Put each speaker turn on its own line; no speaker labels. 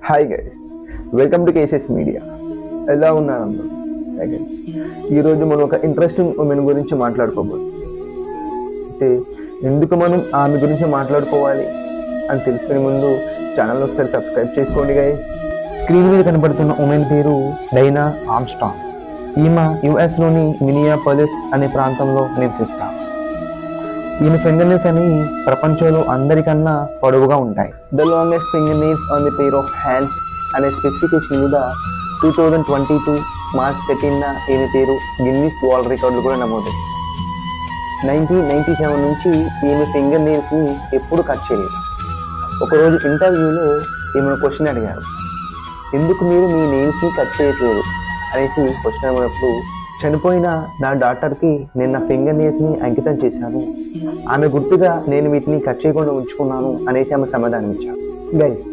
Hi guys, welcome to cases media. ఎలా ఉన్నారు అందరూ? ఈరోజు మనం ఒక ఇంట్రెస్టింగ్ ఉమెన్ గురించి మాట్లాడుకోబోతున్నాం. అంటే ఎందుకు మనం ఆమె గురించి మాట్లాడుకోవాలి అని తెలుసుకునే ముందు ఛానల్ ఒకసారి సబ్స్క్రైబ్ చేసుకోండి గైస్. స్క్రీన్ మీద కనబడుతున్న ఉమెన్ పేరు డైనా ఆర్మ్స్ట్రాంగ్. ఈమె యుఎస్లోని మినియాపోలిస్ అనే ప్రాంతంలో నివసిస్తారు. ఈమె ఫింగర్ నెయిల్స్ అని ప్రపంచంలో అందరికన్నా పొడవుగా ఉంటాయి. The longest finger nails on the pair of hands అనే స్పెసిఫికేషన్ మీద 2022 మార్చ్ 13న ఈమె పేరు గిన్నిస్ వరల్డ్ రికార్డులు కూడా నమోదైంది. 1997 నుంచి ఈమె ఫింగర్ నెయిల్స్ని ఎప్పుడు కట్ చేయలేదు. ఒకరోజు ఇంటర్వ్యూలో ఈమెను క్వశ్చన్ అడిగారు, ఎందుకు మీరు మీ నెయిల్స్ని కట్ చేయట్లేదు అనేసి క్వశ్చన్ అడిగినప్పుడు, చనిపోయిన నా డాక్టర్కి నేను నా ఫింగర్ నెయిల్స్ని అంకితం చేశాను, ఆమె గుర్తుగా నేను వీటిని కట్ చేయకుండా ఉంచుకున్నాను అనేసి ఆమె సమాధానం ఇచ్చారు. గైస్,